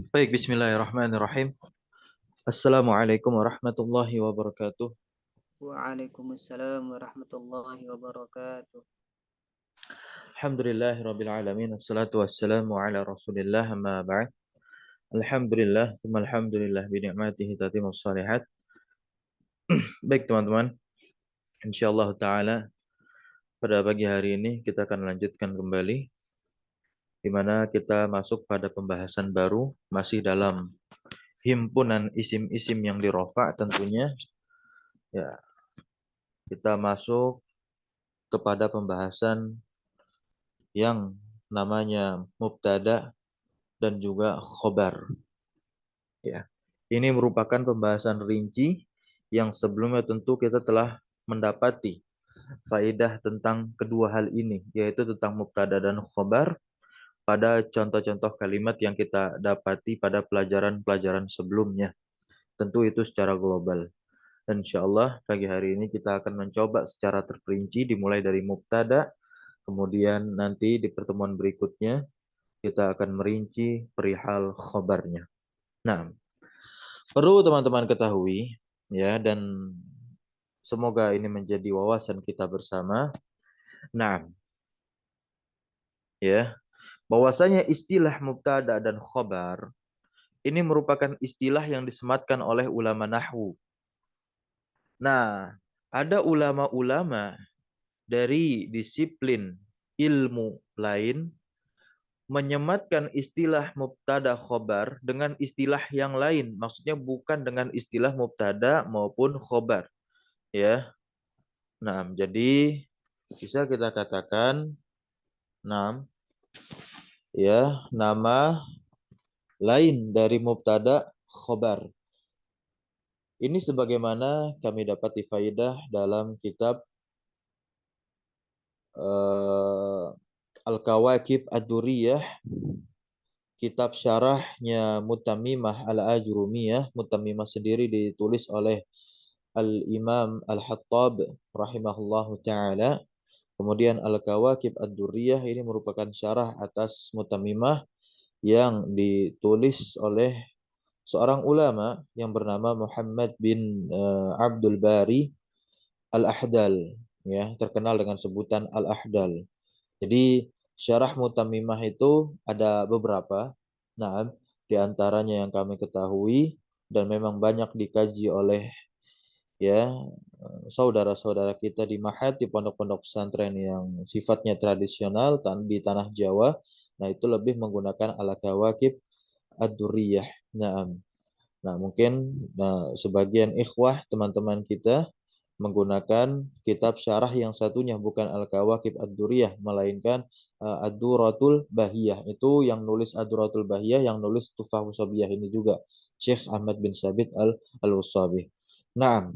Baik, bismillahirrahmanirrahim. Assalamualaikum warahmatullahi wabarakatuh. Waalaikumsalam warahmatullahi wabarakatuh. Alhamdulillahirabbil alamin. Wassalatu wassalamu ala Rasulillah amma ba'd. Alhamdulillah, tsumma alhamdulillah bi ni'matihi tatimmus shalihat. Baik, teman-teman. Insyaallah taala pada pagi hari ini kita akan lanjutkan kembali di mana kita masuk pada pembahasan baru masih dalam himpunan isim-isim yang dirofa tentunya. Ya, kita masuk kepada pembahasan yang namanya mubtada dan juga khobar. Ya, ini merupakan pembahasan rinci yang sebelumnya tentu kita telah mendapati faedah tentang kedua hal ini, yaitu tentang mubtada dan khobar pada contoh-contoh kalimat yang kita dapati pada pelajaran-pelajaran sebelumnya. Tentu itu secara global. Dan insya Allah pagi hari ini kita akan mencoba secara terperinci dimulai dari mubtada, kemudian nanti di pertemuan berikutnya kita akan merinci perihal khobarnya. Nah, perlu teman-teman ketahui ya, dan semoga ini menjadi wawasan kita bersama. Nah, ya, bahwasanya istilah mubtada dan khobar ini merupakan istilah yang disematkan oleh ulama nahwu. Nah, ada ulama-ulama dari disiplin ilmu lain menyematkan istilah mubtada khobar dengan istilah yang lain. Maksudnya bukan dengan istilah mubtada maupun khobar. Ya. Nah, jadi bisa kita katakan ya, nama lain dari mubtada khobar. Ini sebagaimana kami dapat faidah dalam kitab Al-Kawakib Ad-Duriyah, kitab syarahnya Mutammimah Al-Ajrumiyah. Mutammimah sendiri ditulis oleh Al-Imam Al-Hattab rahimahullahu ta'ala. Kemudian Al-Kawakib Ad-Duriyah ini merupakan syarah atas Mutammimah yang ditulis oleh seorang ulama yang bernama Muhammad bin Abdul Bari Al-Ahdal, ya, terkenal dengan sebutan Al-Ahdal. Jadi syarah Mutammimah itu ada beberapa. Nah, di antaranya yang kami ketahui dan memang banyak dikaji oleh ya saudara-saudara kita di Mahat, di pondok-pondok pesantren yang sifatnya tradisional di tanah Jawa. Nah, itu lebih menggunakan al-kawakib ad-durriyah. Nah, mungkin sebagian ikhwah teman-teman kita menggunakan kitab syarah yang satunya, bukan Al-Kawakib Ad-Duriyah melainkan Ad-Duratul Bahiyah. Itu yang nulis Ad-Duratul Bahiyah, yang nulis Tufah Wasabiyah ini juga Syekh Ahmad bin Sabit Al-Wasabi. Nah,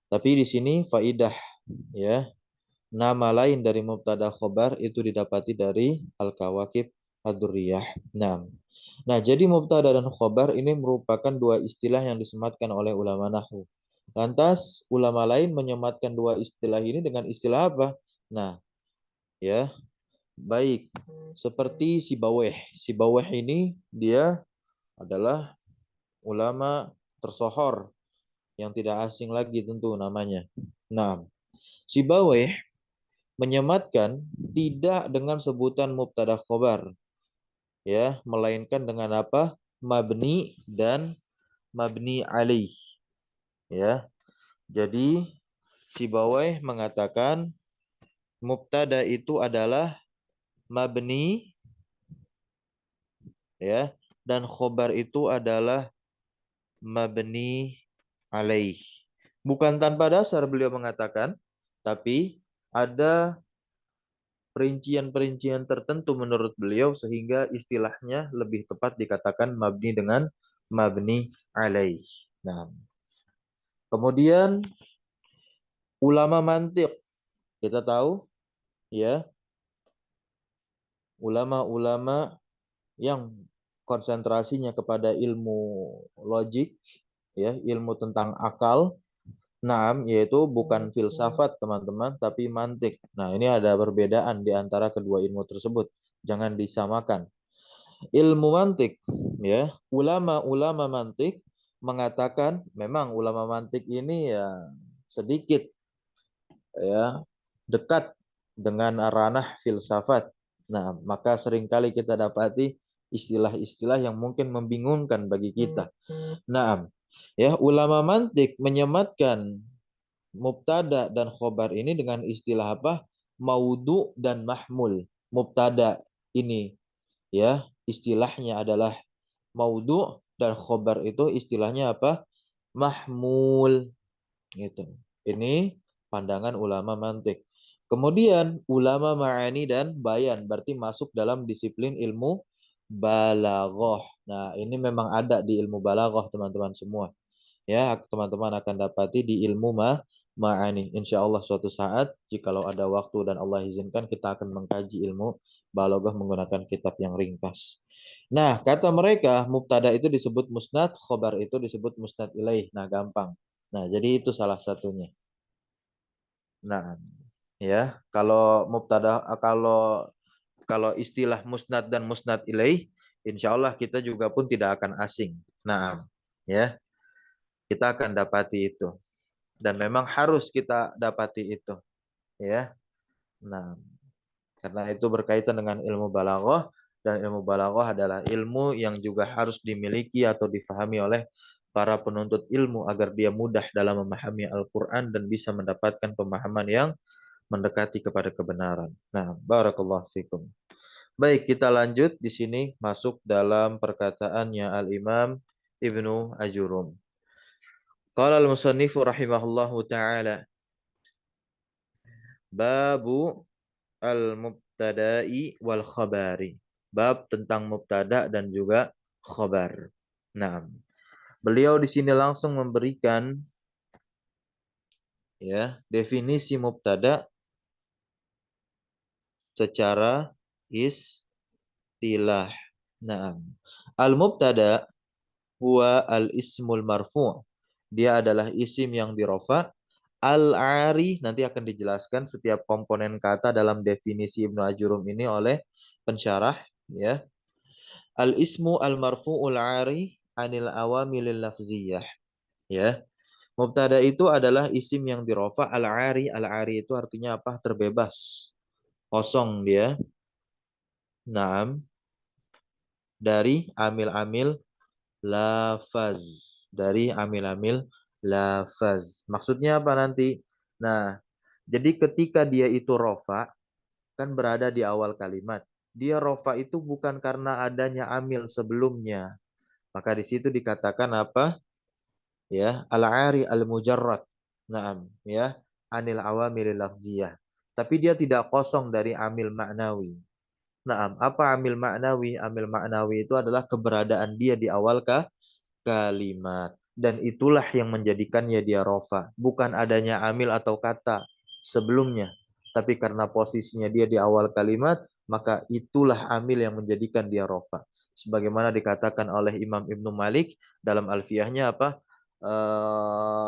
tapi di sini faidah ya, nama lain dari mubtada khobar itu didapati dari Al-Kawakib Ad-Durriyah. Nah, jadi mubtada dan khobar ini merupakan dua istilah yang disematkan oleh ulama nahwu. Lantas ulama lain menyematkan dua istilah ini dengan istilah apa? Nah, ya, baik. Seperti Sibaweh. Sibaweh ini dia adalah ulama tersohor yang tidak asing lagi tentu namanya. Nah, Sibaweh menyematkan tidak dengan sebutan mubtada khobar, ya, melainkan dengan apa? Mabni dan mabni alaih, ya. Jadi Sibawai mengatakan mubtada itu adalah mabni, ya, dan khobar itu adalah mabni alaih. Bukan tanpa dasar beliau mengatakan, tapi ada perincian-perincian tertentu menurut beliau sehingga istilahnya lebih tepat dikatakan mabni dengan mabni alaih. Nah, kemudian ulama mantiq, kita tahu ya, ulama-ulama yang konsentrasinya kepada ilmu logik, ya, ilmu tentang akal. Yaitu bukan filsafat teman-teman, tapi mantik. Nah, ini ada perbedaan di antara kedua ilmu tersebut. Jangan disamakan. ilmu mantik, ya, ulama-ulama mantik mengatakan memang ulama mantik ini ya sedikit ya dekat dengan ranah filsafat. Nah, maka seringkali kita dapati istilah-istilah yang mungkin membingungkan bagi kita. Nah, ya ulama mantik menyematkan mubtada dan khobar ini dengan istilah apa? Maudu dan mahmul. Mubtada ini ya istilahnya adalah maudu dan khobar itu istilahnya apa? Mahmul gitu. Ini pandangan ulama mantik. Kemudian ulama ma'ani dan bayan berarti masuk dalam disiplin ilmu balaghah. Nah, ini memang ada di ilmu balaghah teman-teman semua. Ya, teman-teman akan dapati di ilmu ma'ani. Insya Allah suatu saat, jikalau ada waktu dan Allah izinkan, kita akan mengkaji ilmu balaghah menggunakan kitab yang ringkas. Nah, kata mereka, mubtada itu disebut musnad, khobar itu disebut musnad ilaih. Nah, gampang. Nah, jadi itu salah satunya. Nah, ya, kalau mubtada, kalau istilah musnad dan musnad ilaih, insya Allah kita juga pun tidak akan asing. Nah, ya, kita akan dapati itu. Dan memang harus kita dapati itu, ya. Nah, karena itu berkaitan dengan ilmu balaghah dan ilmu balaghah adalah ilmu yang juga harus dimiliki atau difahami oleh para penuntut ilmu agar dia mudah dalam memahami Al-Qur'an dan bisa mendapatkan pemahaman yang mendekati kepada kebenaran. Nah, barakallahu fikum. Baik, kita lanjut di sini masuk dalam perkataannya Al-Imam Ibnu Ajurum. Qala al-musannifu rahimahullahu taala babu al-mubtada'i wal khabari. Bab tentang mubtada dan juga khabar. Nah, beliau di sini langsung memberikan ya definisi mubtada secara istilah. Nah, al-mubtada huwa al-ismul marfu'. Dia adalah isim yang dirofa. Al-ari nanti akan dijelaskan setiap komponen kata dalam definisi Ibnu Ajurum ini oleh pensyarah ya. Al-ismu al-marfu'ul ari anil awamilil lafziyah ya. Mubtada itu adalah isim yang dirofa al-ari. Al-ari itu artinya apa? Terbebas. Kosong dia. Naam. Dari amil-amil lafaz. Dari amil-amil lafaz. Maksudnya apa nanti? Nah, jadi ketika dia itu rofa, kan berada di awal kalimat. Dia rofa itu bukan karena adanya amil sebelumnya. Maka di situ dikatakan apa? Ya, al-ari al-mujarrad. Naam, ya, anil awamil lafziyah. Tapi dia tidak kosong dari amil maknawi. Naam, apa amil maknawi? Amil maknawi itu adalah keberadaan dia di awal kalimat. Dan itulah yang menjadikannya dia rofa. Bukan adanya amil atau kata sebelumnya. Tapi karena posisinya dia di awal kalimat, maka itulah amil yang menjadikan dia rofa. Sebagaimana dikatakan oleh Imam Ibnu Malik dalam alfiyahnya apa?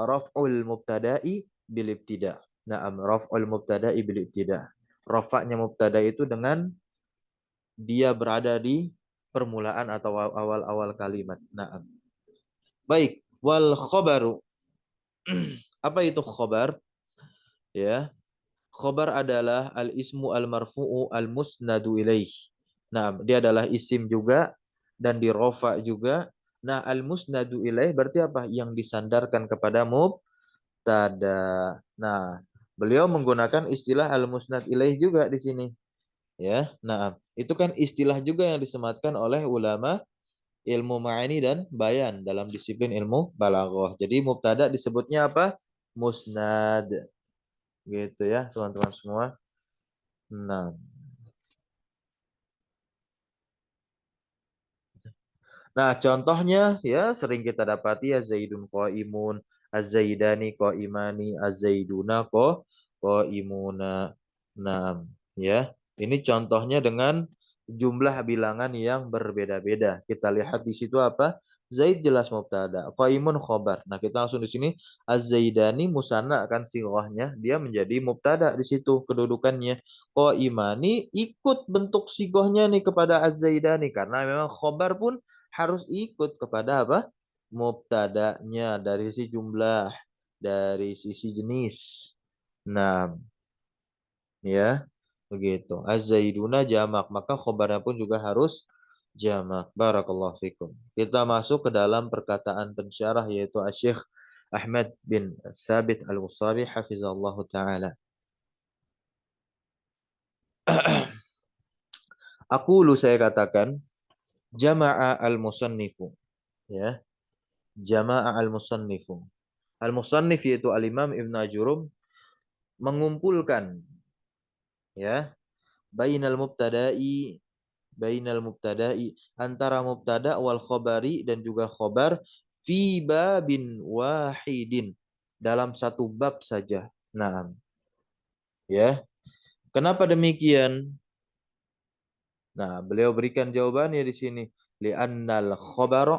Raf'ul mubtada'i bil ibtida. Na'am, raf'ul mubtada'i bil ibtida. Rafa'nya mubtada itu dengan dia berada di permulaan atau awal-awal kalimat. Na'am. Baik, wal khobaru. Apa itu khobar? Ya, khobar adalah al-ismu al-marfu'u al-musnadu ilaih. Nah, dia adalah isim juga dan dirofa juga. Nah, al-musnadu ilaih berarti apa? Yang disandarkan kepada mubtada. Nah, beliau menggunakan istilah al-musnad ilaih juga di sini. Ya, nah, itu kan istilah juga yang disematkan oleh ulama ilmu ma'ani dan bayan dalam disiplin ilmu balaghah. Jadi mubtada disebutnya apa? Musnad. Gitu ya, teman-teman semua. Nah. Nah, contohnya ya sering kita dapati ya Zaidun qaimun, Az-Zaidani qaimani, Az-Zaiduna qaimuna. Nah, ya. Ini contohnya dengan jumlah bilangan yang berbeda-beda. Kita lihat di situ apa? Zaid jelas mubtada, qaimun khobar. Nah, kita langsung di sini az-zaidani musanna kan sighahnya, dia menjadi mubtada di situ kedudukannya. Qaimani ikut bentuk sighahnya nih kepada az-zaidani karena memang khobar pun harus ikut kepada apa? Mubtadanya dari sisi jumlah, dari sisi jenis. Nah, ya, begitu. Az-zaiduna jamak, maka khobarnya pun juga harus jamak. Barakallahu fikum. Kita masuk ke dalam perkataan pensyarah yaitu Asy-Syaikh Ahmad bin Thabit Al-Usabi hafizallahu taala. Aku saya katakan jama'a al-musannifu, ya. Jama'a al-musannifu. Al-musannif yaitu al-Imam Ibnu Ajurum mengumpulkan, ya, bainal mubtada'i antara mubtada wal khabari dan juga khobar fi babin wahidin dalam satu bab saja. Nah, ya. Kenapa demikian? Nah, beliau berikan jawabannya di sini. Li'annal khabara,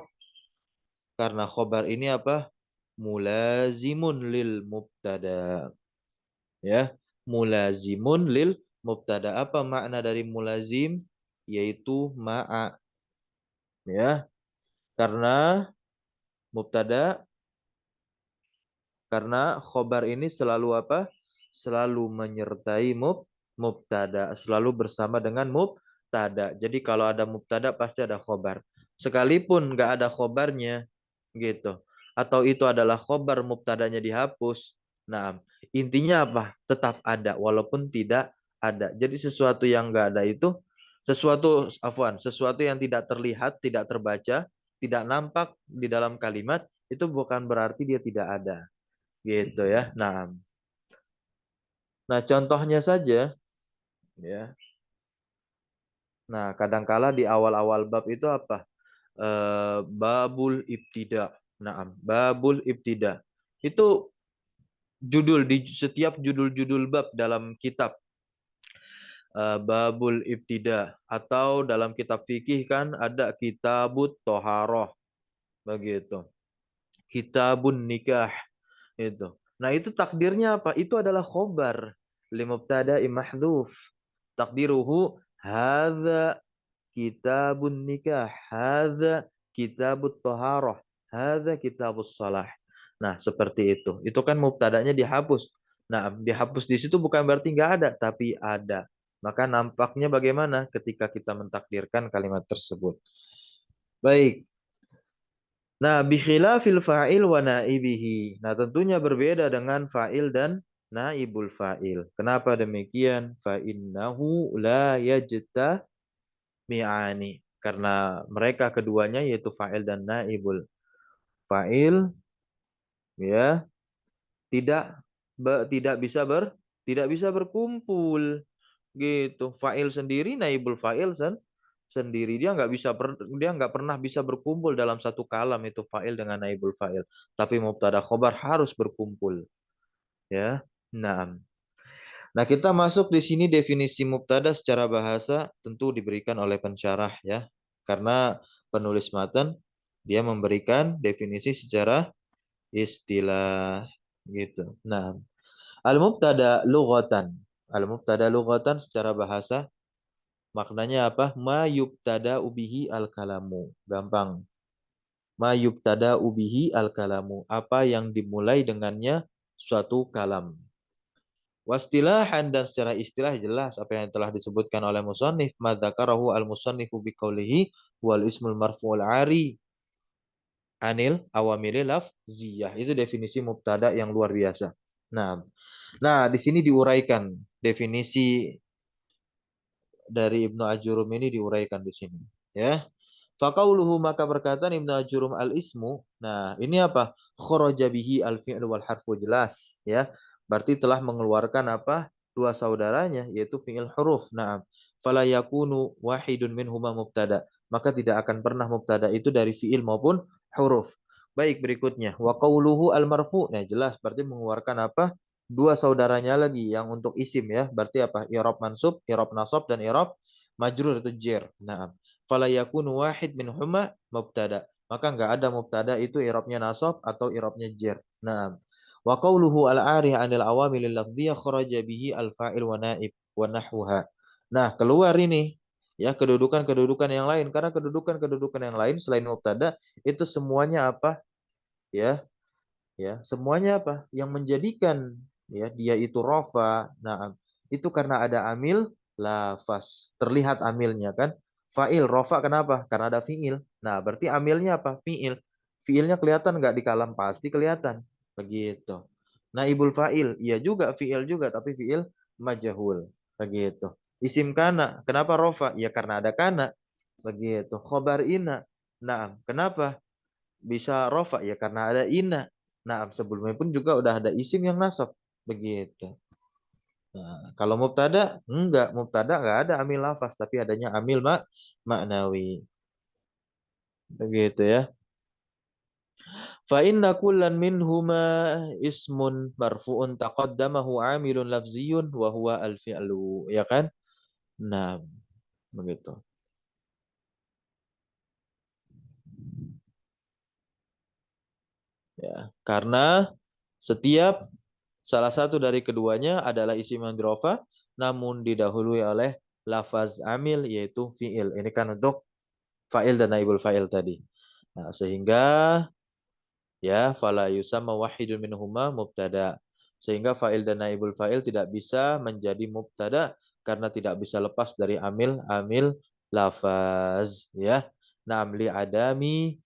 karena khobar ini apa? Mulazimun lil mubtada. Ya, mulazimun lil mubtada. Apa makna dari mulazim? Yaitu ma'a, ya. Karena mubtada, karena khobar ini selalu apa? Selalu menyertai mubtada, selalu bersama dengan mubtada. Jadi kalau ada mubtada pasti ada khobar. Sekalipun nggak ada khobarnya, gitu. Atau itu adalah khobar mubtadanya dihapus. Nah, intinya apa? Tetap ada walaupun tidak ada. Jadi sesuatu yang nggak ada itu sesuatu yang tidak terlihat, tidak terbaca, tidak nampak di dalam kalimat itu bukan berarti dia tidak ada. Gitu ya. Nah, contohnya saja ya. Nah, kadangkala di awal-awal bab itu apa? Babul ibtida. Nah, babul ibtida. Itu judul di setiap judul-judul bab dalam kitab babul ibtida atau dalam kitab fikih kan ada kitabut toharoh begitu. Kitabun nikah itu. Nah, itu takdirnya apa? Itu adalah khobar limubtada'i mahdhuf. Takdiruhu hadza kitabun nikah, hadza kitabut thaharah, hadza kitabus shalah. Nah, seperti itu. Itu kan mubtadanya dihapus. Nah, dihapus di situ bukan berarti nggak ada, tapi ada. Maka nampaknya bagaimana ketika kita mentakdirkan kalimat tersebut. Baik. Nah, bikhilafil fa'il wa naibihi. Nah, tentunya berbeda dengan fa'il dan naibul fa'il. Kenapa demikian? Fa'innahu la yajtami'ani. Karena mereka keduanya yaitu fa'il dan naibul fa'il ya tidak tidak bisa tidak bisa berkumpul gitu. Fa'il sendiri, naibul fa'il sendiri dia nggak pernah bisa berkumpul dalam satu kalam itu fa'il dengan naibul fa'il. Tapi mubtada khobar harus berkumpul. Ya. Nah, kita masuk di sini definisi mubtada secara bahasa tentu diberikan oleh pensyarah ya. Karena penulis matan dia memberikan definisi secara istilah gitu. Nah, al-mubtada lughatan. Al-mubtada lughatan secara bahasa maknanya apa? Ma yubtada ubihi al-kalamu. Gampang. Ma yubtada ubihi al-kalamu. Apa yang dimulai dengannya suatu kalam. Wastilahan dan secara istilah jelas apa yang telah disebutkan oleh musannif. Madzakarahu al-musannifu biqaulihi wal ismul marfu'ul ari anil awamili lafziyah. Itu definisi mubtada yang luar biasa. Nah, di sini diuraikan definisi dari Ibnu Ajurum ini diuraikan di sini, ya. Faqauluhu maka perkataan Ibnu Ajurum al-ismu. Nah, ini apa? Kharaja bihi al-fi'lu wal harfu jelas, ya. Berarti telah mengeluarkan apa? Dua saudaranya yaitu fi'il huruf. Nah, fala yakunu wahidun minhuma mubtada. Maka tidak akan pernah mubtada itu dari fi'il maupun huruf. Baik, berikutnya wa qauluhu al-marfu. Nah, jelas berarti mengeluarkan apa? Dua saudaranya lagi yang untuk isim ya. Berarti apa? I'rab mansub, i'rab nasab dan i'rab majrur itu jer. Nah, fala yakunu wahid min huma mubtada. Maka nggak ada mubtada itu i'rabnya nasab atau i'rabnya jar. Nah, wa qauluhu al-'ari 'anil awamil lafdhiyah kharaja bihi al-fa'il wa naib wa nahwuha. Nah, keluar ini ya kedudukan-kedudukan yang lain, karena kedudukan-kedudukan yang lain selain mubtada itu semuanya apa? Ya, ya, semuanya apa? Yang menjadikan ya dia itu rofa. Nah, itu karena ada amil lafaz. Terlihat amilnya kan? Fa'il rofa kenapa? Karena ada fi'il. Nah, berarti amilnya apa? Fi'il. Fi'ilnya kelihatan nggak di kalam? Pasti kelihatan. Begitu. Naibul fa'il, iya juga fi'il juga, tapi fi'il majhul. Begitu. Isim kana, kenapa rofa? Ya karena ada kana. Begitu. Khobar ina. Nah, kenapa bisa rofa? Ya karena ada ina. Nah, sebelumnya pun juga udah ada isim yang nasab. Begitu. Nah, kalau mubtada enggak ada amil lafaz, tapi adanya amil maknawi. Begitu ya. Fa inna kullan minhuma ismun marfu'un taqaddamahu amilun lafziyun wa huwa al-fi'lu, ya kan? Nah, begitu. Ya, karena setiap salah satu dari keduanya adalah isim yang dirofa, namun didahului oleh lafaz amil yaitu fi'il. Ini kan untuk fa'il dan naibul fa'il tadi. Nah, sehingga ya fala yusamma wahidun minhuma mubtada. Sehingga fa'il dan naibul fa'il tidak bisa menjadi mubtada karena tidak bisa lepas dari amil lafaz ya. Naam li adami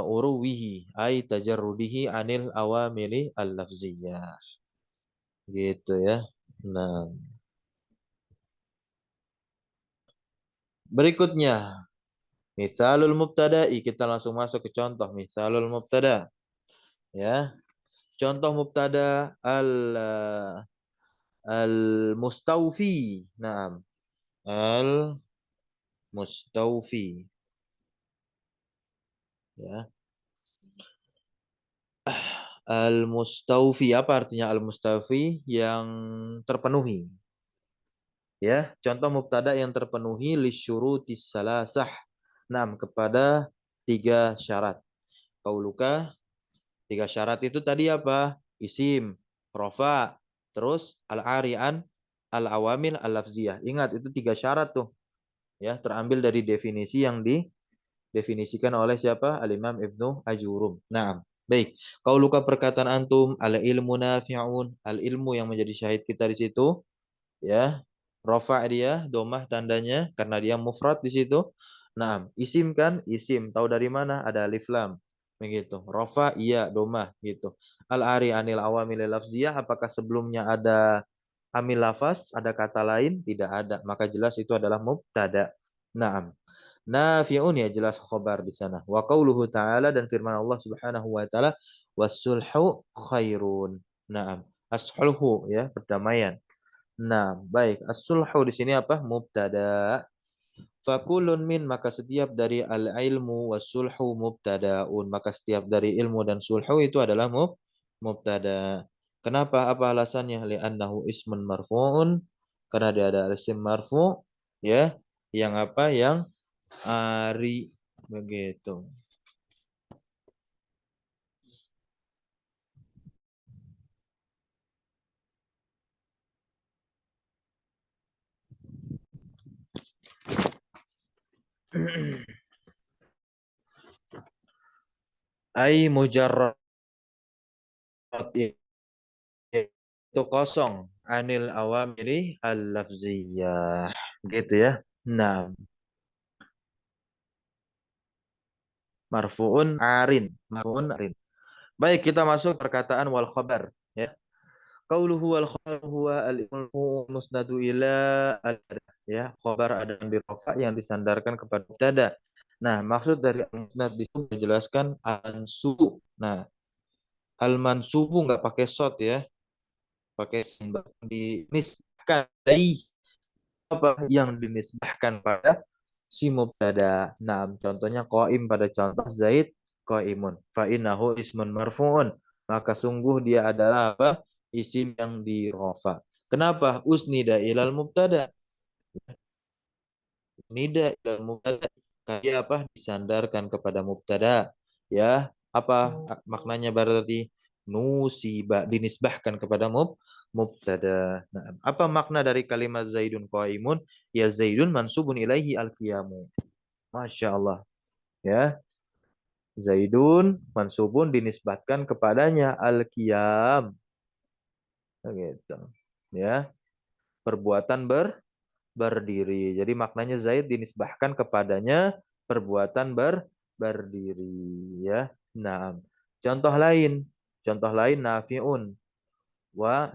uruwihi ay tajarrudihi anil awamili al-lafziyah. Gitu ya. Nah, berikutnya misalul mubtada'i, kita langsung masuk ke contoh misalul mubtada ya. Contoh mubtada al mustaufi. Naam. Al mustaufi ya. Al mustaufi apa artinya al mustaufi? Yang terpenuhi. Ya, contoh mubtada yang terpenuhi lisyurutis salasah. Naam, kepada tiga syarat. Qauluka, tiga syarat itu tadi apa? Isim, rofa, terus al-arian, al-awamil, al-lafziyah. Ingat, itu tiga syarat tuh. Ya, terambil dari definisi yang didefinisikan oleh siapa? Al-Imam Ibnu Ajurum. Nah, baik. Qauluka perkataan antum, al-ilmu nafi'un, al-ilmu yang menjadi syahid kita di situ. Ya, rofa dia, domah tandanya, karena dia mufrad di situ. Nah, isim kan? Isim. Tahu dari mana? Ada alif lam. Begitu. Rofa, iya, domah. Gitu. Al-ari anil awamil lafziyah. Apakah sebelumnya ada amil lafaz? Ada kata lain? Tidak ada. Maka jelas itu adalah mubtada. Naam. Nafi'un ya jelas khobar di sana. Wa qauluhu ta'ala dan firman Allah Subhanahu wa taala wasulhu khairun. Naam. As-sulhu ya, perdamaian. Nah, baik. As-sulhu di sini apa? Mubtada. Fakulun min maka setiap dari al-ilmu was-sulhu mubtadaun. Maka setiap dari ilmu dan sulhu itu adalah mubtada. Kenapa? Apa alasannya? Li'annahu ismun marfu'un. Karena dia ada isim marfu, ya. Yang apa? Yang ari begitu. Ai mujarrad itu kosong anil awamiri al-lafziyah gitu ya. Nah, marfuun arin. Baik, kita masuk perkataan wal khabar ya. Qauluhu wal khabar huwa al-ilmu musnadu ila al ya. Khabar ada yang birofa yang disandarkan kepada mubtada. Nah, maksud dari musnad di situ menjelaskan ansu. Nah, al mansubu nggak pakai shot ya, pakai dinisbahkan dari apa yang dinisbahkan pada si mubtada. Nah, contohnya qaim pada contoh Zaid qaimun. Fa innahu ismun marfu'un. Maka sungguh dia adalah apa? Isim yang dirofa. Kenapa? Usnida ilal mubtada. Nida ilal mubtada. dia apa? Disandarkan kepada mubtada. Ya, apa maknanya berarti? Nusiba, dinisbahkan kepada mubtada. Nah, apa makna dari kalimat Zaidun qaimun? Ya Zaidun mansubun ilaihi al-qiyamu. Masya Allah. Ya, Zaidun mansubun dinisbatkan kepadanya al-qiyam. Gitu. Ya, perbuatan berdiri. Jadi maknanya Zaid dinisbahkan kepadanya perbuatan berdiri, ya. Nah, contoh lain nafi'un wa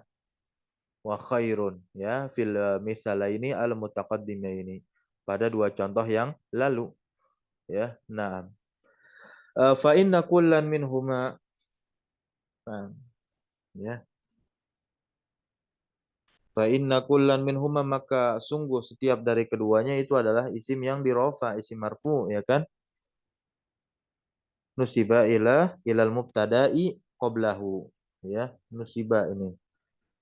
khairun, ya, fil misalaini al mutaqaddimaini. Pada dua contoh yang lalu, ya. Nah, fa inna kullan minhuma, nah, ya. Fa inna kullan minhuma, maka sungguh setiap dari keduanya itu adalah isim yang dirofa, isim marfu, ya kan? Nusiba ilal mubtada'i qablahu, ya. Nusiba ini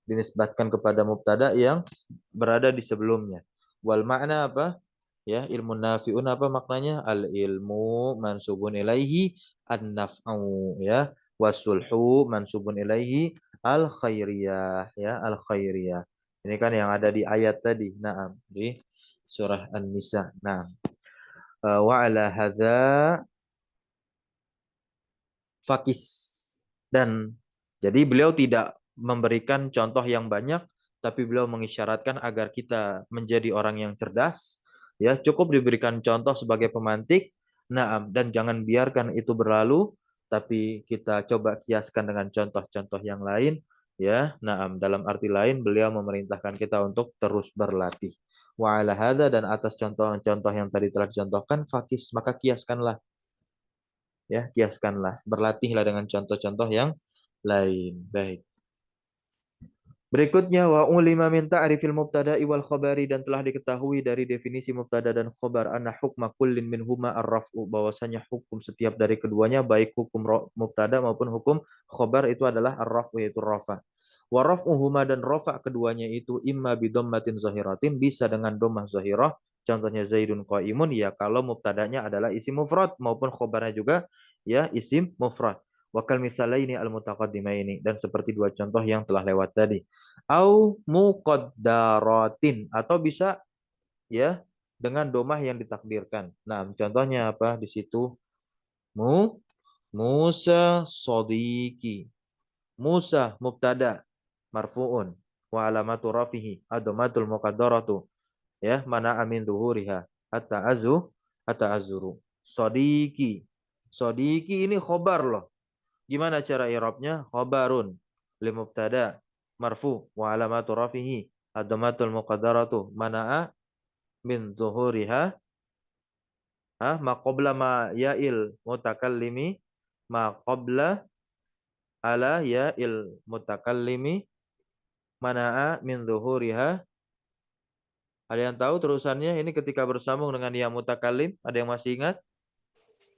dinisbatkan kepada mubtada yang berada di sebelumnya. Wal makna apa? Ya, ilmu nafi'un apa maknanya? Al ilmu mansubun ilaihi an-naf'u, ya. Wasulhu mansubun ilaihi al khairiyah, ya, al khairiyah. Ini kan yang ada di ayat tadi. Naam, di surah An-Nisa. Nah, wa ala hadza fakis. Dan jadi beliau tidak memberikan contoh yang banyak, tapi beliau mengisyaratkan agar kita menjadi orang yang cerdas. Ya, cukup diberikan contoh sebagai pemantik. Nah, dan jangan biarkan itu berlalu, tapi kita coba kiaskan dengan contoh-contoh yang lain. Ya, nah, dalam arti lain beliau memerintahkan kita untuk terus berlatih. Wa ala hadza, dan atas contoh-contoh yang tadi telah dicontohkan, fakis, maka kiaskanlah. Ya, kiaskanlah, berlatihlah dengan contoh-contoh yang lain. Baik. Berikutnya wa ulima min ta'rifil mubtada'i wal khabari, dan telah diketahui dari definisi mubtada dan khabar anna hukma kullin minhuma ar-raf'u, bahwasanya hukum setiap dari keduanya baik hukum mubtada maupun hukum khabar itu adalah ar-raf'u, yaitu rafa. Wa raf'uhuma, dan rafa keduanya itu imma bi dhammatin zahiratin, bisa dengan dhammah zahirah. Contohnya Zaidun qaimun, ya kalau mubtadanya adalah isim mufrad maupun khabarnya juga ya isim mufrad. Wakal misalaini al-mutaqaddimaini, dan seperti dua contoh yang telah lewat tadi. Au muqaddaratin, atau bisa ya dengan domah yang ditakdirkan. Nah, contohnya apa di situ? Mu Musa sodiki. Musa mubtada marfuun wa alamatu rafihi adomatul muqaddaratu, ya, mana amin zuhuriha hatta azuru. Sodiki. Sodiki ini khobar loh. Gimana cara i'rabnya? Khabarun li mubtada marfu wa alamatu rafihi ad-dhammatul muqaddaratu mana'a min zuhuriha, ma qabla ma ya'il mutakallimi, ma qabla ala ya'il mutakallimi mana'a min zuhuriha. Ada yang tahu terusannya ini ketika bersambung dengan ya mutakallim? Ada yang masih ingat?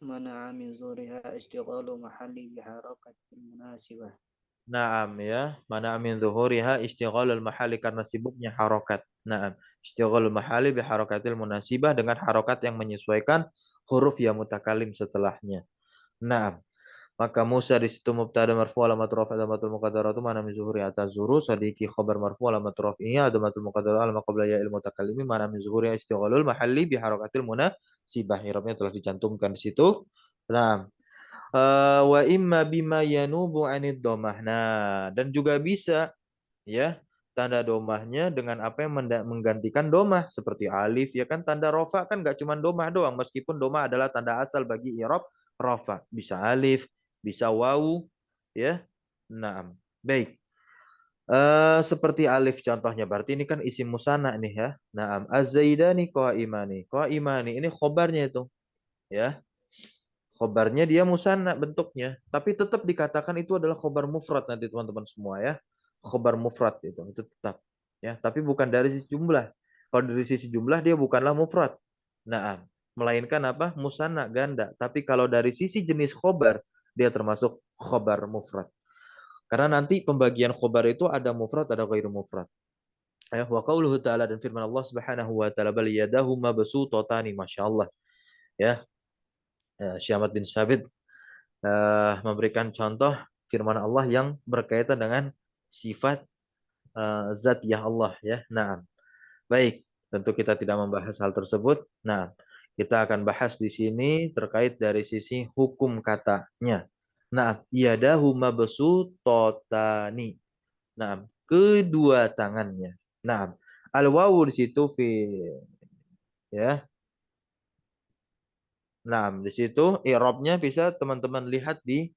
منع من زورها اشتغال محل بحركة مناسبة. Naam, ya. Mana min zuhuriha istighalul mahali, karena sibuknya harokat. Naam. Istighalul mahali bi harakatil munasibah, dengan harokat yang menyesuaikan huruf ya mutakalim setelahnya. Naam. Maka Musa di situ mubtada marfu alamatul rafi alamatul muqaddaratu mana min zuhuri atazuru, sadiki khabar marfu alamatul rafi'nya alamatul muqaddaratu alama qabla ya il mutakallimi mana min zuhuri istighalul mahalli bi harakatil munasibah. Irabnya telah dicantumkan di situ. Naam. Wa imma bima yanubu anid domah. Nah, dan juga bisa ya tanda domahnya dengan apa yang menggantikan domah, seperti alif, ya kan. Tanda rofa kan nggak cuma domah doang, meskipun domah adalah tanda asal bagi i'rab rofa. Bisa alif, bisa wawu, ya. Nah, baik. Seperti alif contohnya, berarti ini kan isim musanna nih ya. Naam, az-zaidani qaimani. Qaimani ini khobarnya itu, ya. Khobarnya dia musanna bentuknya, tapi tetap dikatakan itu adalah khobar mufrad nanti teman-teman semua ya. Khobar mufrad itu tetap ya, tapi bukan dari sisi jumlah. Kalau dari sisi jumlah dia bukanlah mufrad. Nah, melainkan apa? Musanna, ganda. Tapi kalau dari sisi jenis khobar, dia termasuk khobar mufrad. Karena nanti pembagian khobar itu ada mufrad, ada ghairu mufrad. Ya, wa qauluhu ta'ala, dan firman Allah Subhanahu wa taala, bal yadahu mabsuutatan, masyaallah. Ya, Syekh Ahmad bin Sabit memberikan contoh firman Allah yang berkaitan dengan sifat zatiyah Allah ya. Nah, baik, tentu kita tidak membahas hal tersebut. Nah, kita akan bahas di sini terkait dari sisi hukum katanya. Nah, yadahu mabsutotani. Nah, kedua tangannya. Nah, al-wawu di situ fi ya. Nah, di situ i'rabnya bisa teman-teman lihat di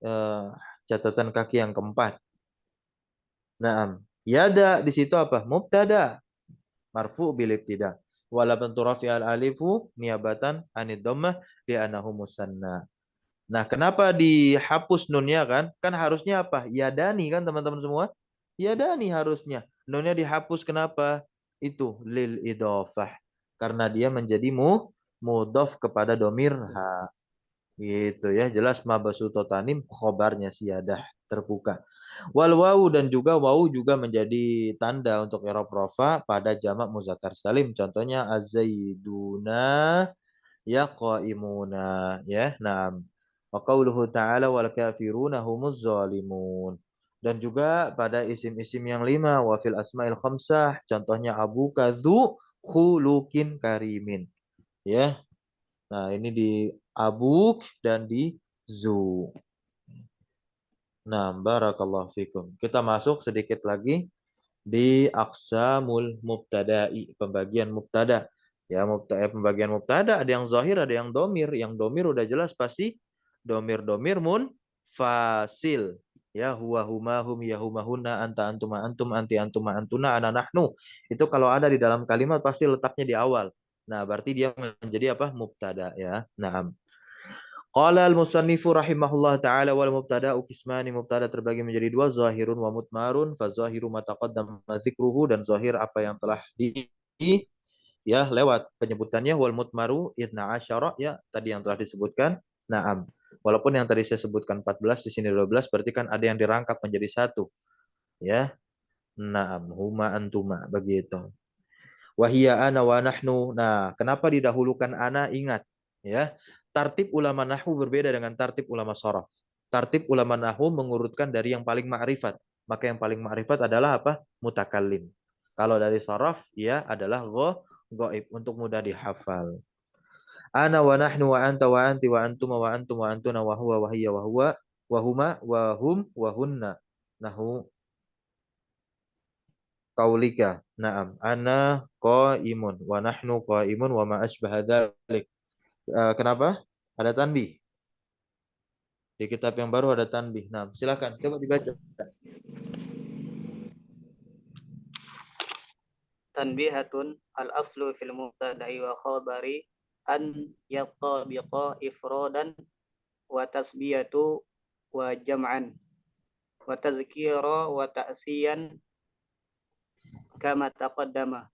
eh, catatan kaki yang keempat. Nah, yada di situ apa? Mubtada marfu bil ibtida. Wala bentu rafi al alifu niabatan anid dhammah li anahu musanna. Nah, kenapa dihapus nunnya kan? Kan harusnya apa? Yadani kan teman-teman semua? Yadani harusnya. Nunnya dihapus kenapa? Itu lil idofah. Karena dia menjadi mudhof kepada domir ha. Gitu ya. Jelas mabasutotanim khobarnya siyadah terbuka. Wal wawu dan juga wawu juga menjadi tanda untuk i'rab rafa pada jamak muzakkar salim. Contohnya az-zaiduna ya qaimuna ya. Naam. Wa qauluhu ta'ala wal kafiruna humuz zalimun. Dan juga pada isim-isim yang lima wa fil asma'il khamsah contohnya abu kadzu khulukin karimin ya. Nah, ini di abuk dan di zu. Nah, barakallahu fikum. Kita masuk sedikit lagi di aqsamul mubtada'i, pembagian mubtada. Ya, pembagian mubtada ada yang zahir, ada yang domir. Yang domir udah jelas pasti domir-domir fasil. Ya, huwa huma hum ya huma hunna anta antuma antum anti antuma antuna ana nahnu. Itu kalau ada di dalam kalimat pasti letaknya di awal. Nah, berarti dia menjadi apa? Mubtada ya. Nah, qala al-musannifu rahimahullah ta'ala wal mubtada'u qismani, mubtada terbagi menjadi dua, zahirun wa mutmarun. Fa zahiru ma taqaddama dzikruhu, dan zahir apa yang telah ya lewat penyebutannya, wal mutmaru idna asyara ya tadi yang telah disebutkan. Naam. Walaupun yang tadi saya sebutkan 14 di sini 12 berarti kan ada yang dirangkap menjadi satu ya. Naam, huma antuma begitu. Wahia ana wa nahnu. Nah, kenapa didahulukan ana? Ingat, ya. Tartib ulama nahwu berbeda dengan tartib ulama sharaf. Tartib ulama nahwu mengurutkan dari yang paling ma'rifat. Maka yang paling ma'rifat adalah apa? Mutakallim. Kalau dari sharaf, ya adalah ghaib untuk mudah dihafal. Ana wa nahnu wa anta wa anti wa antum wa antum wa antuna wa huwa wa hiya wa huwa wa huma wa hum wa hunna. Nahu qaulika. Naam, ana qaimun wa nahnu qaimun wa ma asbaha dzalik. Kenapa? Ada tanbih. Di kitab yang baru ada tanbih. Nah, silakan coba dibaca. Tanbihatun al-aslu fil mubtada'i wa khabari an yattabiqa ifradan wa tasbiyatu wa jam'an wa tazkira wa ta'siyan kama taqaddama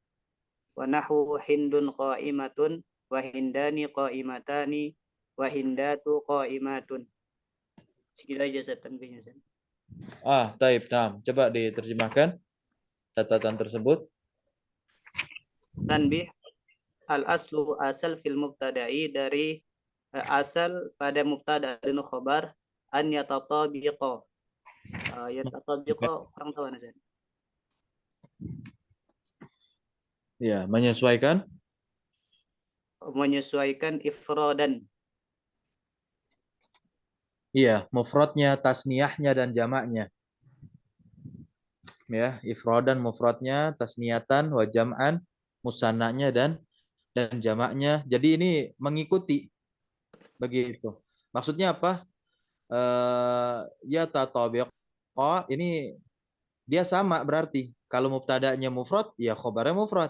wa nahwu hindun qa'imatun wa hindani qa'imatani wa hindatu qa'imatun. Segitu aja saya tanbihnya. Taib. Nah, coba diterjemahkan catatan tersebut. Tanbih al-aslu asal fil mubtada'i dari asal pada mubtada dan khabar an yatatabiqa. Yatatabiqa kurang tahu Nazan. Ya, menyesuaikan. Menyesuaikan ifradan. Iya, mufradnya, tasniyahnya dan jamaknya. Ya, ifradan mufradnya, tasniyatan wa jam'an, musannanya dan jamaknya. Jadi ini mengikuti begitu. Maksudnya apa? Ya tatabiq. Ini dia sama berarti. Kalau mubtada'nya mufrad, ya khobarnya mufrad.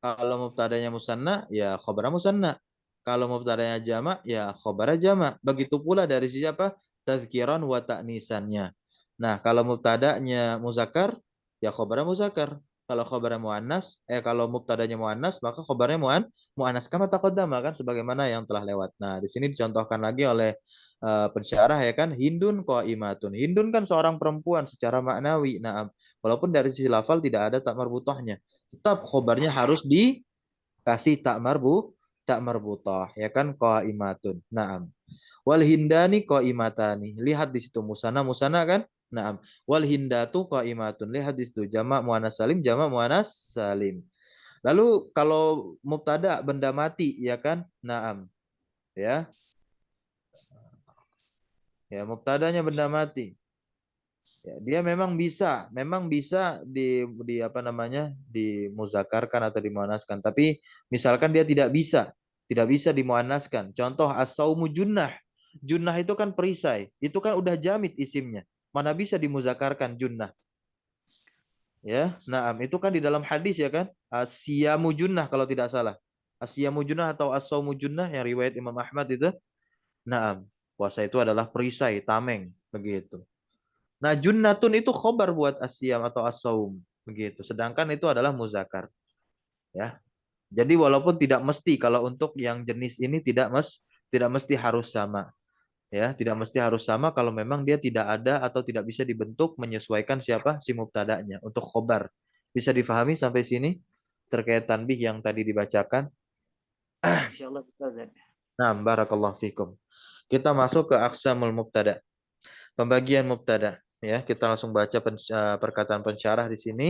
Kalau mubtada'nya musanna, ya khobarnya musanna. Kalau mubtada'nya jama', ya khobarnya jama'. Begitu pula dari siapa? Tazkiran wa ta'nisannya. Nah, kalau mubtada'nya muzakkar, ya khobarnya muzakkar. Kalau khobarnya muannas, kalau mubtada'nya muannas, maka khobarnya muannas kama taqaddama kan sebagaimana yang telah lewat. Nah, di sini dicontohkan lagi oleh pensyarah ya kan, Hindun qaimatun. Hindun kan seorang perempuan secara maknawi. Nah, walaupun dari sisi lafal tidak ada tak marbutohnya, tetap khobarnya harus dikasih tak tak marbutah, ya kan? Qaimatun. Naam. Wal hindani qaimatani. Lihat di situ musana musana kan? Naam. Wal hindatu qaimatun. Lihat di situ jamak muannas salim, jamak muannas salim. Lalu kalau mubtada benda mati, ya kan? Naam. Ya. Ya, mubtadanya benda mati. Ya, dia memang bisa di apa namanya dimuzakarkan atau dimuannaskan. Tapi misalkan dia tidak bisa dimuannaskan. Contoh as-saumu junnah. Junnah itu kan perisai, itu kan udah jamid isimnya. Mana bisa dimuzakarkan junnah? Ya, naam itu kan di dalam hadis ya kan? Asyamu junnah kalau tidak salah. Asyamu junnah atau as-saumu junnah yang riwayat Imam Ahmad itu. Naam, puasa itu adalah perisai, tameng, begitu. Nah, junnatun itu khobar buat asyam atau as-saum, begitu. Sedangkan itu adalah muzakkar, ya. Jadi walaupun tidak mesti kalau untuk yang jenis ini tidak mesti harus sama, ya. Tidak mesti harus sama kalau memang dia tidak ada atau tidak bisa dibentuk menyesuaikan siapa si mubtada'nya untuk khobar. Bisa difahami sampai sini terkait tanbih yang tadi dibacakan? Insyaallah betul, Ustaz. Nah, barakallahu fikum. Kita masuk ke aqsamul mubtada. Pembagian mubtada, ya. Kita langsung baca perkataan pensyarah di sini.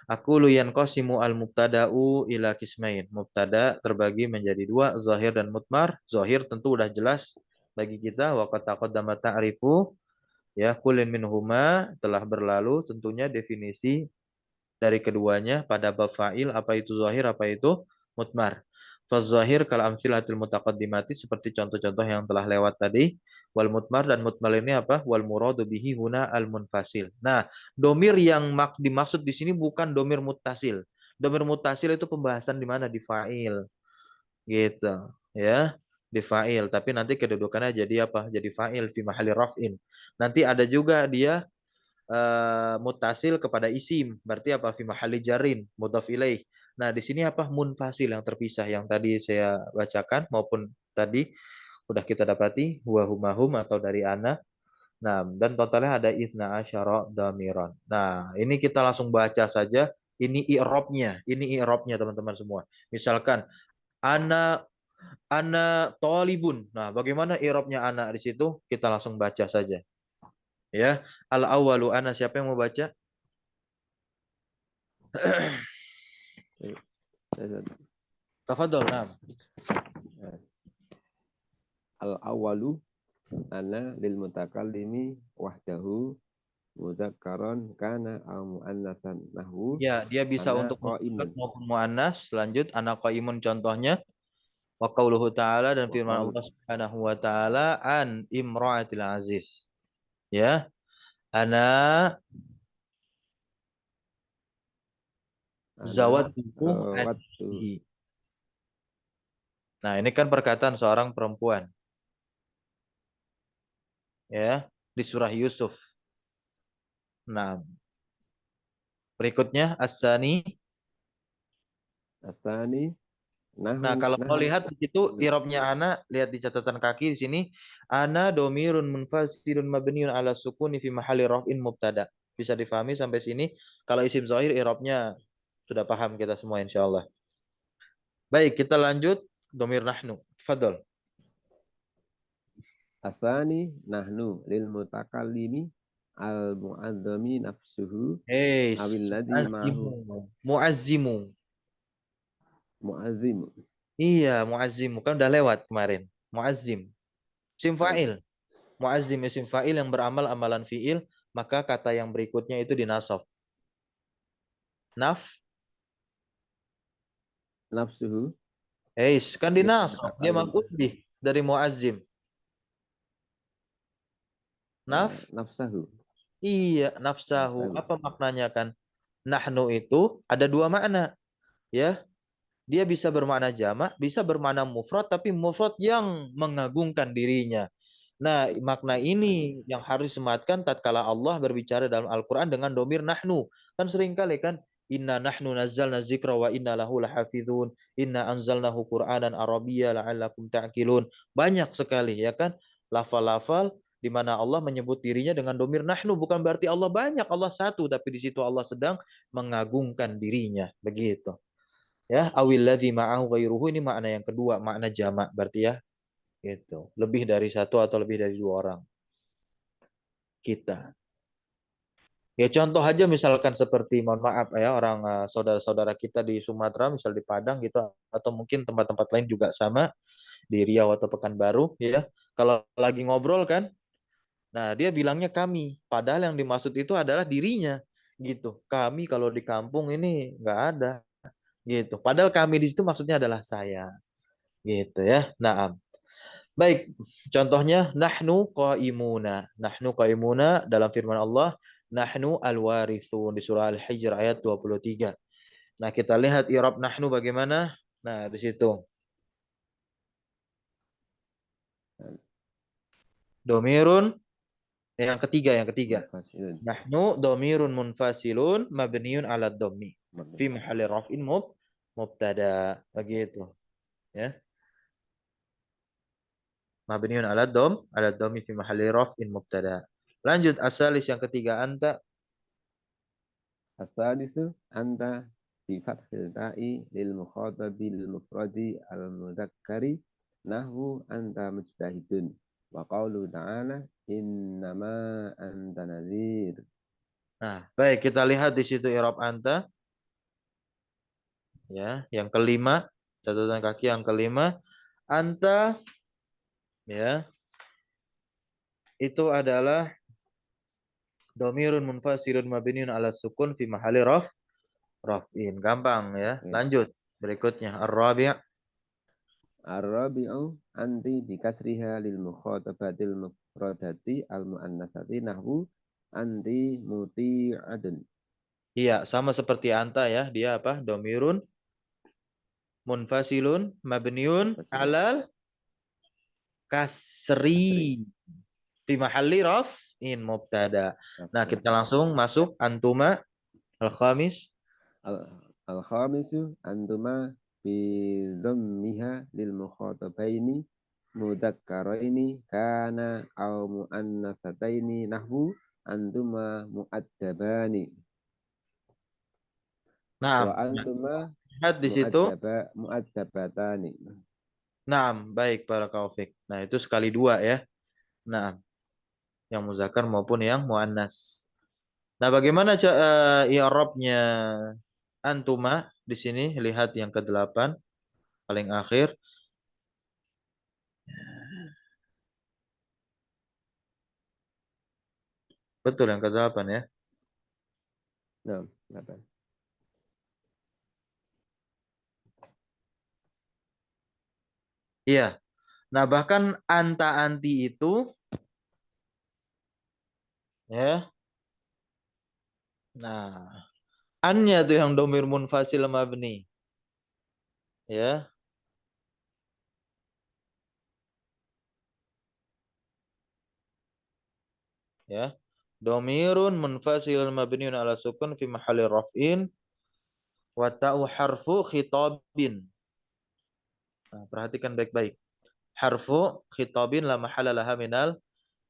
Aku luyan qasimu al mubtada'u ila kismain. Mubtada terbagi menjadi dua, zahir dan mutmar. Zahir tentu udah jelas bagi kita, wa qad taqaddama ta'rifu, ya, kullin minhuma telah berlalu tentunya definisi dari keduanya pada bab fa'il, apa itu zahir, apa itu mutmar. Fazahir kal amsilatul mutaqaddimati, seperti contoh-contoh yang telah lewat tadi. Wal mutmar, dan mutmar ini apa? Wal muradu bihi huna al munfasil. Nah, domir yang dimaksud di sini bukan domir muttasil. Domir muttasil itu pembahasan di mana? Di fa'il. Gitu. Ya. Di fa'il. Tapi nanti kedudukannya jadi apa? Jadi fa'il fi mahalli raf'in. Nanti ada juga dia mutasil kepada isim, berarti apa? Fi mahalli jarin, mudhaf ilaih. Nah, di sini apa? Munfasil yang terpisah yang tadi saya bacakan maupun tadi udah kita dapati wa humahum atau dari ana. Nah, dan totalnya ada itsna asyara dhamiran. Nah, ini kita langsung baca saja. Ini i'rabnya teman-teman semua. Misalkan ana tolibun. Nah, bagaimana i'rabnya ana di situ? Kita langsung baca saja. Ya, al awalu ana, siapa yang mau baca? Tafadhol, na'am. Al-awwalu ana lil mutakallimi wahdahu mudzakkaran kana aw muannatsan nahwu Ya, dia bisa ana untuk mufrad qaimun maupun muannas. Lanjut, ana qaimun contohnya. Wa qauluhu ta'ala, dan wa firman qaul Allah Subhanahu wa taala an imra'atil aziz. Ya, ana ana zawatuhu an. rawattu Nah, ini kan perkataan seorang perempuan, ya, di surah Yusuf. Nah, berikutnya as-sani. atani Nah, nahu kalau mau nahnu lihat di situ irobnya ana, lihat di catatan kaki di sini, ana domirun munfasilun mabniun ala sukuni fi mahalli raf'in mubtada. Bisa difahami sampai sini? Kalau isim zahir irobnya sudah paham kita semua insyaallah. Baik, kita lanjut domir nahnu. Fadol. asani nahnu lil mutakallimi al mu'azzami nafsuhu Hei, awil ladzi ma'hu muazzimu. Muazzimu. mu'azzim Iya, muazzimu kan udah lewat kemarin. Muazzim. Isim baik fa'il. Muazzim isim fa'il yang beramal amalan fi'il, maka kata yang berikutnya itu dinasab. Naf. nafsuhu Kan lil dinasab. Dia mutakallim maf'ul bih dari muazzim. Naf. nafsahu Iya, nafsahu. nafsahu Apa maknanya kan? Nahnu itu ada dua makna. Ya, dia bisa bermakna jamak, bisa bermakna mufrad, tapi mufrad yang mengagungkan dirinya. Nah, makna ini yang harus disematkan tatkala Allah berbicara dalam Al-Quran dengan domir nahnu. Kan sering kali kan, inna nahnu nazzalna zikra wa inna lahu lahafidhun, inna anzalnahu Qur'anan Arabiyya la'allakum ta'qilun. Banyak sekali ya kan, lafal-lafal di mana Allah menyebut dirinya dengan domir nahnu. Bukan berarti Allah banyak, Allah satu, tapi di situ Allah sedang mengagungkan dirinya. Begitu. Ya, awil ladzi ma'ahu ghairuhu ini makna yang kedua, makna jamak berarti ya. Gitu. Lebih dari satu atau lebih dari dua orang. Kita. Ya contoh aja misalkan seperti mohon maaf ya orang saudara-saudara kita di Sumatera, misal di Padang gitu atau mungkin tempat-tempat lain juga sama di Riau atau Pekanbaru ya. Kalau lagi ngobrol kan, nah dia bilangnya kami, padahal yang dimaksud itu adalah dirinya gitu. Kami kalau di kampung ini nggak ada gitu. Padahal kami di situ maksudnya adalah saya gitu ya. Nah, baik, contohnya nahnu qaimuna. Nahnu qaimuna dalam firman Allah, nahnu al-warithun di surah Al-Hijr ayat 23. Nah, kita lihat i'rab nahnu bagaimana? Nah, di situ. Domirun yang ketiga. Munfasilun. Nahnu domirun munfasilun mabniun ala dhammi fi mahalli raf'in mubtada. Begitu, ya. Mabniun ala dhammi fi mahalli raf'in mubtada. Lanjut asalis yang ketiga anta. Asalisu anta bi fathil ta'i lil mukhatabil mufradi al mudzakkari nahwu anta mujtahidun wa qaulu ta'ala innama anta nadhir. Nah, baik kita lihat di situ i'rab anta. Ya, yang kelima, catatan kaki yang kelima, anta ya. Itu adalah domirun munfasilun mabniun ala sukun fi mahalli raf'in. Gampang ya. Lanjut. Berikutnya ar-rabi'. Ar-rabi'u anti bi kasriha lil mukhatabatil mufradati al muannasati nahwu anti muti'adun. Iya, sama seperti anta ya. Dia apa? Domirun munfasilun mabniun alal kasri fi mahalli raf'in mubtada. Nah, kita langsung masuk antuma al-khamis. Al-khamisu antuma bi dhammiha lil mukhatabaini mudzakkaraini kana aw muannasataini nahwu antuma muaddabani wa Nah, antuma lihat di situ. muaddabatani. Nah, baik para kaufik. Nah, itu sekali dua ya. Nah, yang muzakkar maupun yang muannas. Nah, bagaimana i'rabnya antuma di sini? Lihat yang ke-8 paling akhir. Betul yang ke-8 ya. Nah, apa? Iya. Nah, bahkan anta anti itu ya. Nah, annya tuh yang domir munfasil mabni. Ya. Ya. Domirun munfasil mabniun ala sukun fi mahalli raf'in wa ta'u harfu khitabin. Nah, perhatikan baik-baik. Harfu khitabin la mahala laha minal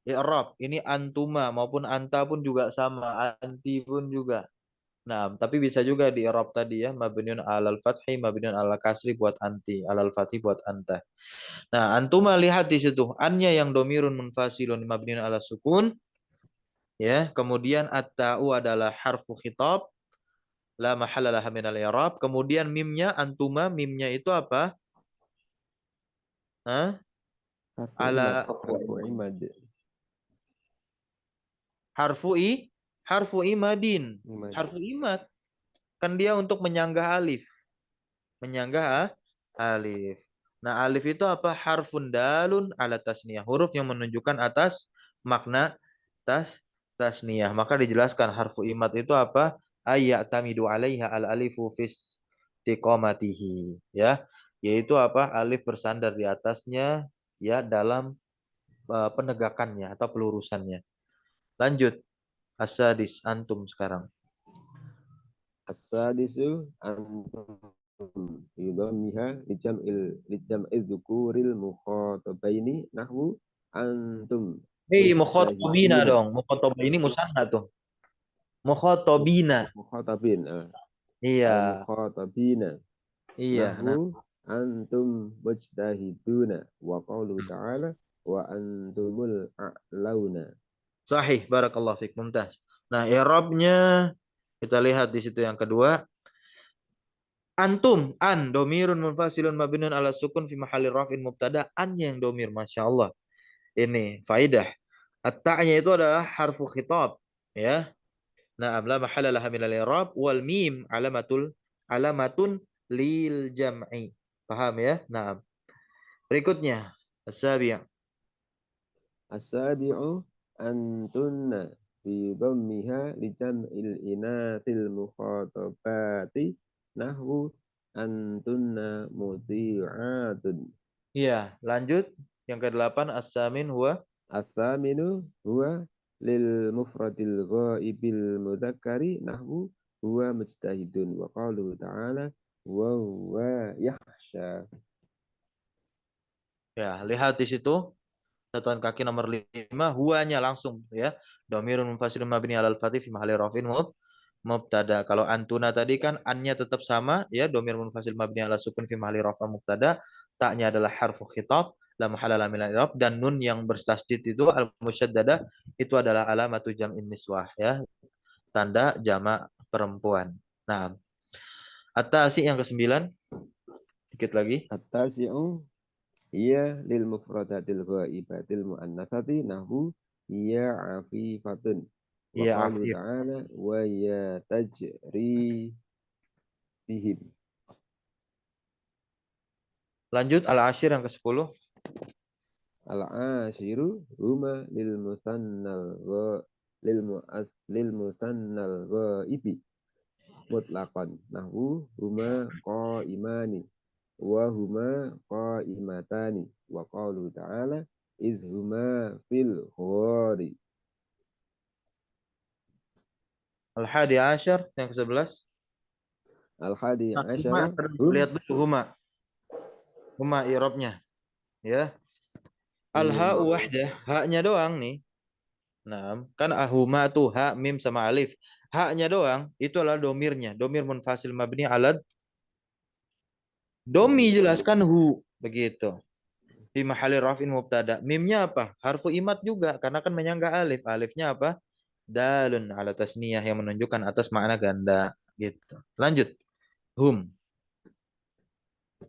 i'rab. Ini antuma maupun anta pun juga sama, anti pun juga. Nah, tapi bisa juga di i'rab tadi ya, mabniun alal fathi, mabniun alal kasri buat anti, alal fathi buat anta. Nah, antuma lihat di situ, annya yang domirun munfasilun mabniun ala sukun, ya. Kemudian at-ta'u adalah harfu khitab, la mahala laha minal i'rab. Kemudian mimnya antuma, mimnya itu apa? Hah? Ala Harfu imad. harfu imadin. Harfu imad. Kan dia untuk menyanggah alif. Menyanggah alif. Nah, alif itu apa? Harfun dalun ala tasniyah. Huruf yang menunjukkan atas makna tasniyah. Maka dijelaskan harfu imad itu apa? Ayya'tamidu alaiha al-alifu fis tiqamatihi. Ya. Yaitu apa? Alif bersandar di atasnya ya dalam penegakannya atau pelurusannya. Lanjut. Asadis antum sekarang. As-sadisu antum yudhammiha lijam'il dzukuril mukhatabaini nahwu antum Mukhatabina mujtahiduna. dong. Mukhatabina musanna tuh. Mukhatabina. Mukhatabin. Iya. Al-mukhatabina. Iya, nah. nahwu antum mujtahiduna wa qaulu ta'ala wa antumul a'launa. Sahih, barakallahu fiik, mumtaz. Nah, i'rabnya kita lihat di situ yang kedua. Antum, an, domirun munfasilun mabnun ala sukun fi mahalli raf'in mubtada. An yang domir, Masya Allah. Ini faidah. At-ta'nya itu adalah harfu khitab. Ya. Nah, la mahala laha minal i'rab wal mim alamatun lil jam'i. Paham ya? Nah, berikutnya as-sabi'. As-sabi'u antunna fi dhammiha li jam'il inatil mukhatabati nahwu antunna muti'atun. Iya, lanjut. Yang ke-8 as-samin huwa As-saminu huwa lil mufradil ghaibil mudzakkari nahwu huwa mujtahidun wa qalu ta'ala wa huwa yahsha. ya, lihat di situ catatan kaki nomor 5 huwanya langsung ya. Dhamirun munfasilun mabni alal fatih fi mahalli rafin mubtada. Kalau antuna tadi kan annya tetap sama ya, dhamir munfasil mabni ala sukun fi mahalli rafa mubtada. Taknya adalah harfu khitab la mahala min al-i'rab dan nun yang bertasdid itu al musyaddada itu adalah alamatu jam'in niswah ya, tanda jamak perempuan. Nah, at-tasi yang ke-9 dikit lagi. At-tasi'u iya lil mufradatil ghaibatil muannatsati nahwu iya afifatun wa Iya, qalu afif. ta'ala wa ya tajri bihim. Lanjut al-ashir yang ke-10. Al-ashiru huma lil musannal lil musannal ghaibi mutlaqan nahwu huma qaimani wa huma qaimatani wa qalu ta'ala iz huma fil ghari. Al-hadi ashar yang ke-11. Al-hadi Nah, huma, asyara hum lihat dulu huma. Huma i'rabnya ya. Al-ha'u hum wahdah, haknya doang nih. Nah, kan ahuma tuh ha mim sama alif. Haknya doang itu adalah domirnya. Domir munfasil mabni alad domi jelaskan hu begitu. Di mahalli rafin mubtada. Mimnya apa? Harfu imat juga karena kan menyangga alif. Alifnya apa? Dalun ala tasniyah yang menunjukkan atas makna ganda gitu. Lanjut. Hum.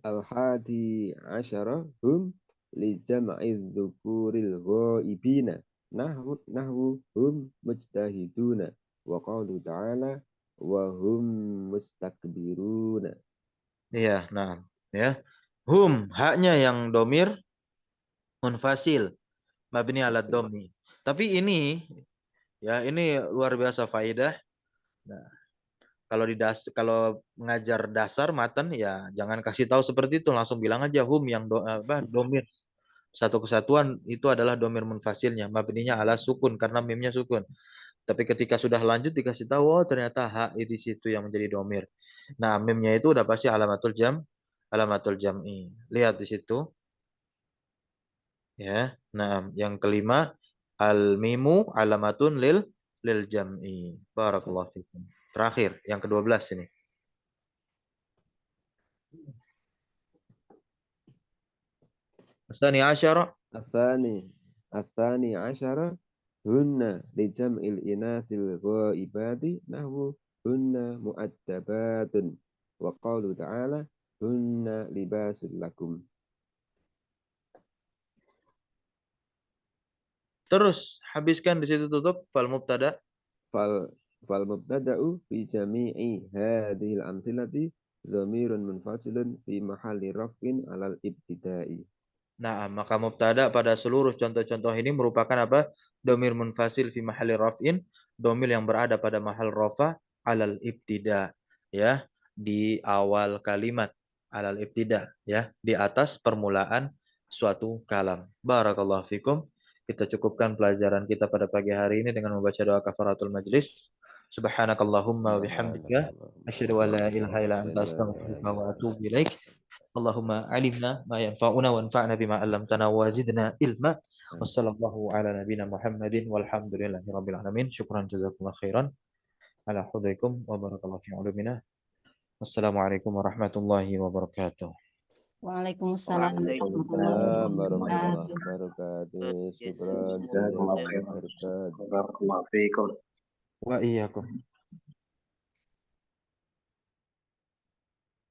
al-hadi asyara hum li jam'i dzukuril ghaibina nahwu hum mujtahiduna wa qalu ta'ala wa hum mustakbiruna. Iya, nah, ya. Hum, haknya yang domir munfasil mabni alad domi. Tapi ini ya, ini luar biasa faedah. Nah, kalau mengajar dasar matan ya jangan kasih tahu seperti itu, langsung bilang aja hum yang domir satu kesatuan itu adalah domir munfasilnya, mabninya ala sukun karena mimnya sukun. Tapi ketika sudah lanjut dikasih tahu oh ternyata hak di situ yang menjadi domir. Nah, mimnya itu udah pasti alamatul jam'i. Lihat di situ ya. Nah, yang kelima al mimu alamatun lil jam'i. Barakallahu fikum. Terakhir, yang ke-12 ini. Asani asyara. Asani asani asyara hunna li jam'il inasil ghaibati nahwu hunna mu'addabatun wa qalu ta'ala hunna libasul lakum. Terus habiskan di situ tutup fal mubtada. Fal fal mubtada'u fi jami'i hadhil amsilati dhamirun munfasilun fi mahalli raf'in alal ibtida'i. Nah, maka mubtada pada seluruh contoh-contoh ini merupakan apa? Domir munfasil fi mahalli raf'in, domir yang berada pada mahal rafa alal ibtida, ya, di awal kalimat alal ibtida, ya, di atas permulaan suatu kalam. Barakallahu fikum. Kita cukupkan pelajaran kita pada pagi hari ini dengan membaca doa kafaratul majlis. Subhanakallahumma wa bihamdika asyhadu an la ilaha illa anta astaghfiruka wa atubu ilaik. Allahumma alimna ma yanfa'una wanfa'na bima 'allamtana wa zidna ilma. Wassallallahu ala nabiyyina Muhammadin walhamdulillahi rabbil alamin. Syukran jazakumullah khairan ala hudaikum wa barakallahu fi ulumina. Wassalamualaikum warahmatullahi wabarakatuh. Waalaikumsalam warahmatullahi Waalaikumsalam warahmatullahi wabarakatuh. wabarakatuh. Syukran. Jazakumullah Jazakumullah khairan. Barakallahu fiikum. Wa iyyakum.